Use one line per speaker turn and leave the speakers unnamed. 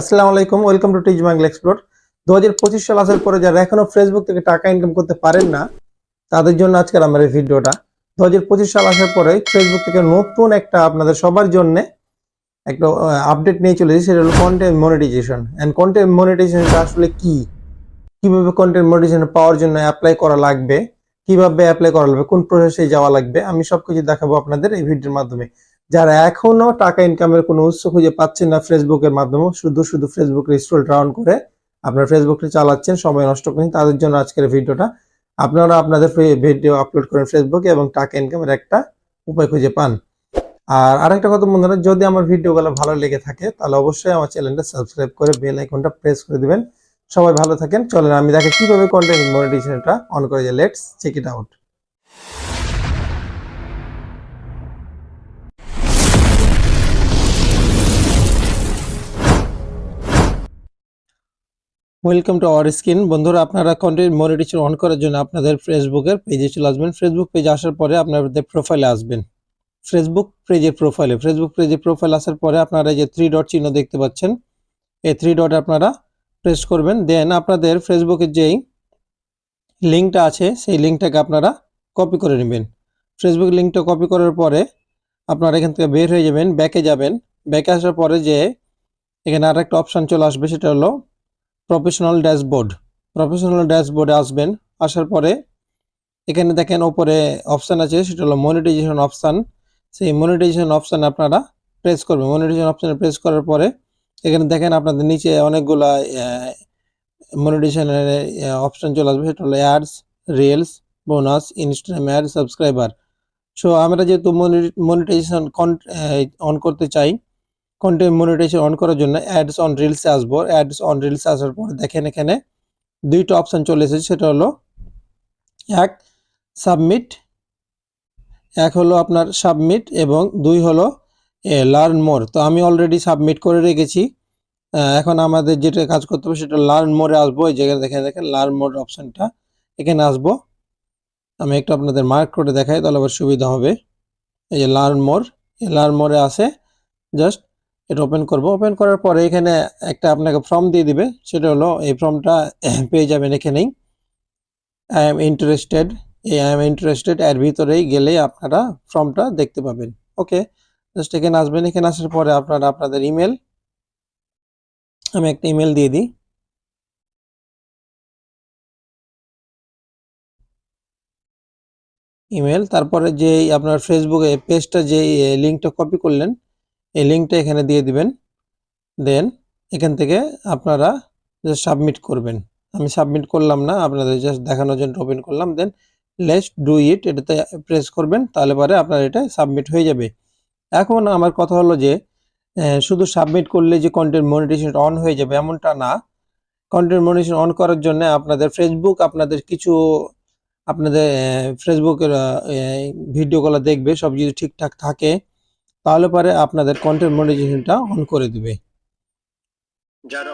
আসসালামু আলাইকুম, welcome to teach Bangla explore. 2025 সাল আসার পরে যারা এখনো ফেসবুক থেকে টাকা ইনকাম করতে পারেন না তাদের জন্য আজকের আমার এই ভিডিওটা। 2025 সাল আসার পরে ফেসবুক থেকে নতুন একটা আপনাদের সবার জন্য একটা আপডেট নিয়ে চলে এসেছে, সেটা হলো কন্টেন্ট মনিটাইজেশন। এন্ড কন্টেন্ট মনিটাইজেশনটা আসলে কি, কিভাবে কন্টেন্ট মনিটাইজেশন পাওয়ার জন্য অ্যাপ্লাই করা লাগবে, কিভাবে অ্যাপ্লাই করা লাগবে, কোন প্রসেসে যাওয়া লাগবে, আমি সবকিছু দেখাবো আপনাদের এই ভিডিওর মাধ্যমে। যারা এখনো টাকা ইনকামের কোনো উৎস খুঁজে পাচ্ছেন না ফেসবুকের মাধ্যমে, শুধু ফেসবুকে স্ক্রল ডাউন করে আপনার ফেসবুকটা চালাচ্ছেন, সময় নষ্ট করেন, তাদের জন্য আজকের ভিডিওটা। আপনারা আপনাদের ভিডিও আপলোড করেন ফেসবুকে এবং টাকা ইনকামের একটা উপায় খুঁজে পান। আর আরেকটা কথা বন্ধুরা, যদি আমার ভিডিওগুলো ভালো লেগে থাকে তাহলে অবশ্যই আমার চ্যানেলটা সাবস্ক্রাইব করে বেল আইকনটা প্রেস করে দিবেন। সবাই ভালো থাকেন। চলেন আমি দেখে কিভাবে কন্টেন্ট মনিটাইজেশনটা অন করে যায়। Let's check it out. Welcome to our screen. বন্ধুরা, আপনারা কন্টেন্ট মনিটাইজেশন অন করার জন্য আপনাদের ফেসবুকের পেজে চলে আসবেন। ফেসবুক পেজে আসার পরে আপনাদের প্রোফাইলে আসবেন। ফেসবুক পেজের প্রোফাইল আসার পরে আপনারা এই যে 3 ডট চিহ্ন দেখতে পাচ্ছেন, এই 3 ডট আপনারা প্রেস করবেন। দেন আপনাদের ফেসবুকের যেই লিঙ্কটা আছে সেই লিঙ্কটাকে আপনারা কপি করে নেবেন। ফেসবুক লিঙ্কটা কপি করার পরে আপনারা এখান থেকে বের হয়ে যাবেন, ব্যাকে যাবেন। ব্যাকে আসার পরে যে এখানে আর একটা অপশান চলে আসবে, সেটা হলো প্রফেশনাল ড্যাশবোর্ডে আসবেন। আসার পরে এখানে দেখেন ওপরে অপশান আছে, সেটা হলো মনিটাইজেশন অপশান। সেই মনিটাইজেশন অপশান আপনারা প্রেস করবেন। মনিটাইজেশন অপশানে প্রেস করার পরে এখানে দেখেন আপনাদের নিচে অনেকগুলা মনিটাইজেশনের অপশান চলে আসবে, সেটা হলো ads, reels, bonus, Instagram ad, subscriber. So আমরা যেহেতু মনিটাইজেশন অন করতে চাই, কন্টেন্ট মনিটাইজেশন অন করার জন্য অ্যাডস অন রিলসে আসবো। অ্যাডস অন রিলসে আসার পরে দেখেন এখানে দুইটা অপশান চলে এসেছে, সেটা হলো এক হলো আপনার সাবমিট এবং 2 হলো লার্ন মোর। তো আমি অলরেডি সাবমিট করে রেখেছি। এখন আমাদের যেটা কাজ করতে হবে সেটা লার্ন মোরে আসবো। এই জায়গায় দেখেন লার্ন মোর অপশানটা, এখানে আসবো। আমি একটু আপনাদের মার্ক করে দেখাই, তাহলে আবার সুবিধা হবে। এই যে লার্ন মোরে আছে, জাস্ট এটা ওপেন করব। ওপেন করার পরে এখানে একটা আপনাকে ফর্ম দিয়ে দিবে, সেটা হলো এই ফর্মটা পেয়ে যাবেন এখানেই। আই এম ইন্টারেস্টেড এর ভিতরেই গেলেই আপনারা ফর্মটা দেখতে পাবেন। ওকে, জাস্ট এখানে আসবেন। এখানে আসার পরে আপনারা আপনাদের ইমেল, আমি একটা ইমেল দিয়ে দিই। ইমেল, তারপরে যে আপনার ফেসবুকে পেজটা যে লিঙ্কটা কপি করলেন এই লিঙ্কটা এখানে দিয়ে দিবেন। দেন এখান থেকে আপনারা জাস্ট সাবমিট করবেন। আমি সাবমিট করলাম না, আপনাদের জাস্ট দেখানোর জন্য ওপেন করলাম। দেন লেটস ডু ইট, এটাতে প্রেস করবেন, তাহলে পরে আপনার এটা সাবমিট হয়ে যাবে। এখন আমার কথা হলো যে শুধু সাবমিট করলে যে কন্টেন্ট মনিটাইজেশন অন হয়ে যাবে এমনটা না। কন্টেন্ট মনিটাইজেশন অন করার জন্য আপনাদের ফেসবুক আপনাদের কিছু আপনাদের ফেসবুকের ভিডিওগুলো দেখবে, সব যদি ঠিকঠাক থাকে তাহলে পরে আপনাদের কন্টেন্ট মনিটাইজেশনটা অন করে দিবে।
যারা